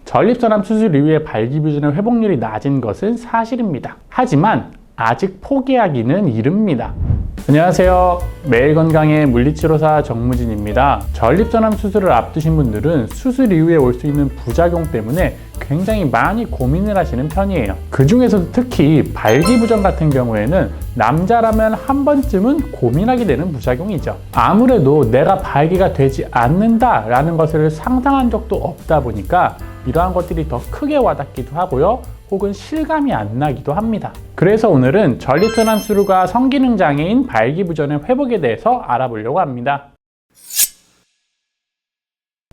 전립선암 수술 이후에 발기부전의 회복률이 낮은 것은 사실입니다. 하지만 아직 포기하기는 이릅니다. 안녕하세요. 매일건강의 물리치료사 정무진입니다. 전립선암 수술을 앞두신 분들은 수술 이후에 올 수 있는 부작용 때문에 굉장히 많이 고민을 하시는 편이에요. 그 중에서도 특히 발기부전 같은 경우에는 남자라면 한 번쯤은 고민하게 되는 부작용이죠. 아무래도 내가 발기가 되지 않는다라는 것을 상상한 적도 없다 보니까 이러한 것들이 더 크게 와닿기도 하고요. 혹은 실감이 안 나기도 합니다. 그래서 오늘은 전립선암 수술과 성기능장애인 발기부전의 회복에 대해서 알아보려고 합니다.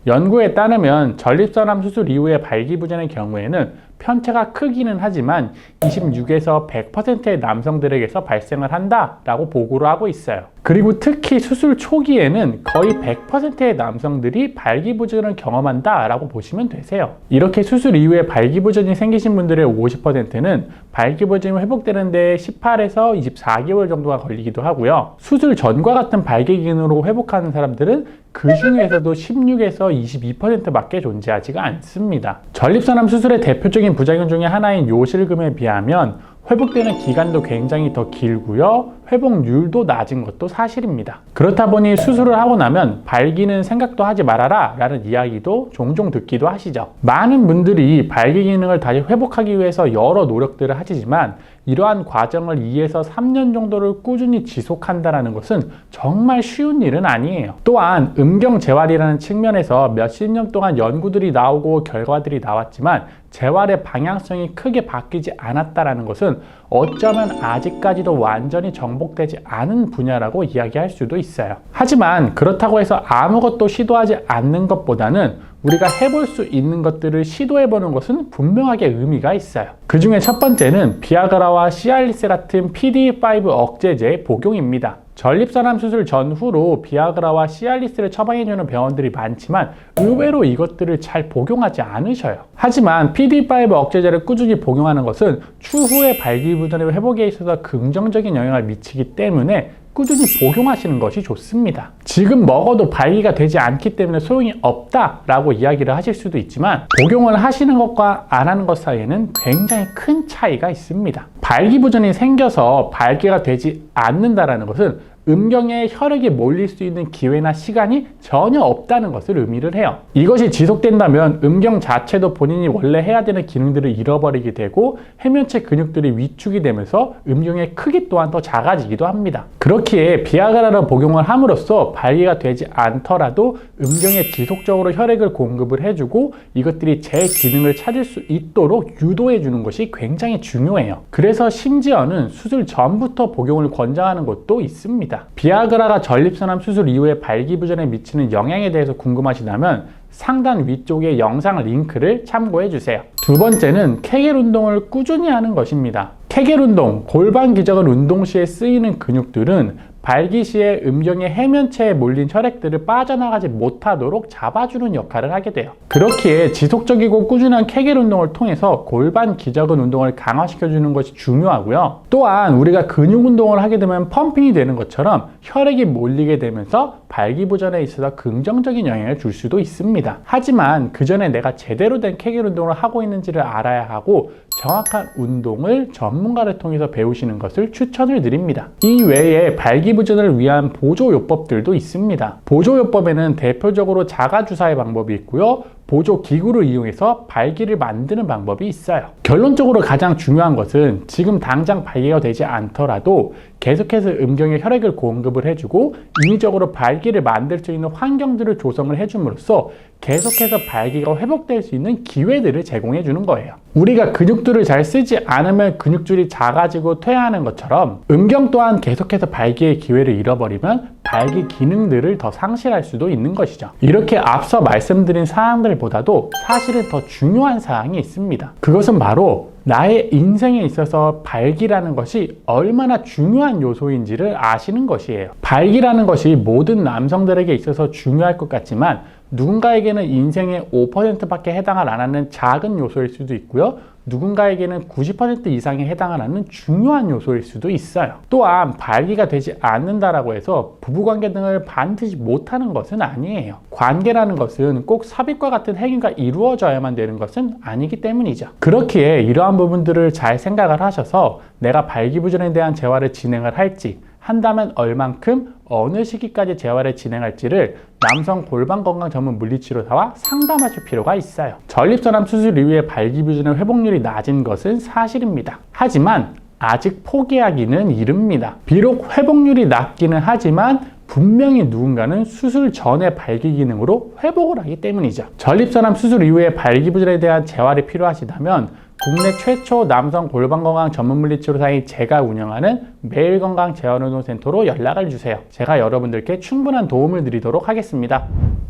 연구에 따르면 전립선암 수술 이후의 발기부전의 경우에는 편체가 크기는 하지만 26에서 100%의 남성들에게서 발생을 한다라고 보고를 하고 있어요. 그리고 특히 수술 초기에는 거의 100%의 남성들이 발기부전을 경험한다라고 보시면 되세요. 이렇게 수술 이후에 발기부전이 생기신 분들의 50%는 발기부전이 회복되는 데 18에서 24개월 정도가 걸리기도 하고요. 수술 전과 같은 발기 기능으로 회복하는 사람들은 그 중에서도 16에서 22%밖에 존재하지가 않습니다. 전립선암 수술의 대표적인 부작용 중에 하나인 요실금에 비하면 회복되는 기간도 굉장히 더 길고요. 회복률도 낮은 것도 사실입니다. 그렇다 보니 수술을 하고 나면 발기는 생각도 하지 말아라 라는 이야기도 종종 듣기도 하시죠. 많은 분들이 발기 기능을 다시 회복하기 위해서 여러 노력들을 하시지만 이러한 과정을 2에서 3년 정도를 꾸준히 지속한다는 것은 정말 쉬운 일은 아니에요. 또한 음경재활이라는 측면에서 몇십 년 동안 연구들이 나오고 결과들이 나왔지만 재활의 방향성이 크게 바뀌지 않았다는 것은 어쩌면 아직까지도 완전히 정복되지 않은 분야라고 이야기할 수도 있어요. 하지만 그렇다고 해서 아무것도 시도하지 않는 것보다는 우리가 해볼 수 있는 것들을 시도해보는 것은 분명하게 의미가 있어요. 그 중에 첫 번째는 비아그라와 시알리스 같은 PDE5 억제제의 복용입니다. 전립선암 수술 전후로 비아그라와 시알리스를 처방해주는 병원들이 많지만 의외로 이것들을 잘 복용하지 않으셔요. 하지만 PDE5 억제제를 꾸준히 복용하는 것은 추후의 발기부전의 회복에 있어서 긍정적인 영향을 미치기 때문에 꾸준히 복용하시는 것이 좋습니다. 지금 먹어도 발기가 되지 않기 때문에 소용이 없다라고 이야기를 하실 수도 있지만 복용을 하시는 것과 안 하는 것 사이에는 굉장히 큰 차이가 있습니다. 발기부전이 생겨서 발기가 되지 않는다는 것은 음경에 혈액이 몰릴 수 있는 기회나 시간이 전혀 없다는 것을 의미를 해요. 이것이 지속된다면 음경 자체도 본인이 원래 해야 되는 기능들을 잃어버리게 되고 해면체 근육들이 위축이 되면서 음경의 크기 또한 더 작아지기도 합니다. 그렇기에 비아그라를 복용을 함으로써 발기가 되지 않더라도 음경에 지속적으로 혈액을 공급을 해주고 이것들이 제 기능을 찾을 수 있도록 유도해 주는 것이 굉장히 중요해요. 그래서 심지어는 수술 전부터 복용을 권장하는 곳도 있습니다. 비아그라가 전립선암 수술 이후에 발기부전에 미치는 영향에 대해서 궁금하시다면 상단 위쪽의 영상 링크를 참고해 주세요. 두 번째는 케겔 운동을 꾸준히 하는 것입니다. 케겔 운동, 골반 기저근 운동 시에 쓰이는 근육들은 발기 시에 음경의 해면체에 몰린 혈액들을 빠져나가지 못하도록 잡아주는 역할을 하게 돼요. 그렇기에 지속적이고 꾸준한 케겔 운동을 통해서 골반 기저근 운동을 강화시켜주는 것이 중요하고요. 또한 우리가 근육 운동을 하게 되면 펌핑이 되는 것처럼 혈액이 몰리게 되면서 발기부전에 있어서 긍정적인 영향을 줄 수도 있습니다. 하지만 그 전에 내가 제대로 된 케겔 운동을 하고 있는지를 알아야 하고 정확한 운동을 전문가를 통해서 배우시는 것을 추천을 드립니다. 이 외에 발기부전을 위한 보조요법들도 있습니다. 보조요법에는 대표적으로 자가주사의 방법이 있고요. 보조기구를 이용해서 발기를 만드는 방법이 있어요. 결론적으로 가장 중요한 것은 지금 당장 발기가 되지 않더라도 계속해서 음경에 혈액을 공급을 해주고 인위적으로 발기를 만들 수 있는 환경들을 조성을 해줌으로써 계속해서 발기가 회복될 수 있는 기회들을 제공해 주는 거예요. 우리가 근육들을 잘 쓰지 않으면 근육줄이 작아지고 퇴화하는 것처럼 음경 또한 계속해서 발기의 기회를 잃어버리면 발기 기능들을 더 상실할 수도 있는 것이죠. 이렇게 앞서 말씀드린 사항들보다도 사실은 더 중요한 사항이 있습니다. 그것은 바로 나의 인생에 있어서 발기라는 것이 얼마나 중요한 요소인지를 아시는 것이에요. 발기라는 것이 모든 남성들에게 있어서 중요할 것 같지만 누군가에게는 인생의 5%밖에 해당을 안 하는 작은 요소일 수도 있고요. 누군가에게는 90% 이상에 해당을 하는 중요한 요소일 수도 있어요. 또한 발기가 되지 않는다라고 해서 부부관계 등을 반드시 못하는 것은 아니에요. 관계라는 것은 꼭 삽입과 같은 행위가 이루어져야만 되는 것은 아니기 때문이죠. 그렇기에 이러한 부분들을 잘 생각을 하셔서 내가 발기부전에 대한 재활을 진행을 할지, 한다면 얼만큼 어느 시기까지 재활을 진행할지를 남성 골반건강 전문 물리치료사와 상담하실 필요가 있어요. 전립선암 수술 이후에 발기부전의 회복률이 낮은 것은 사실입니다. 하지만 아직 포기하기는 이릅니다. 비록 회복률이 낮기는 하지만 분명히 누군가는 수술 전의 발기 기능으로 회복을 하기 때문이죠. 전립선암 수술 이후에 발기부전에 대한 재활이 필요하시다면 국내 최초 남성 골반건강 전문물리치료사인 제가 운영하는 매일건강재활운동센터로 연락을 주세요. 제가 여러분들께 충분한 도움을 드리도록 하겠습니다.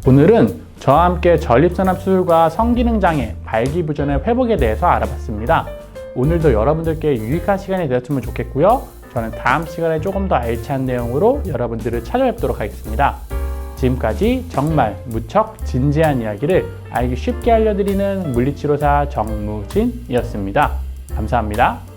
오늘은 저와 함께 전립선암 수술과 성기능장애, 발기부전의 회복에 대해서 알아봤습니다. 오늘도 여러분들께 유익한 시간이 되었으면 좋겠고요. 저는 다음 시간에 조금 더 알찬 내용으로 여러분들을 찾아뵙도록 하겠습니다. 지금까지 정말 무척 진지한 이야기를 알기 쉽게 알려드리는 물리치료사 정무진이었습니다. 감사합니다.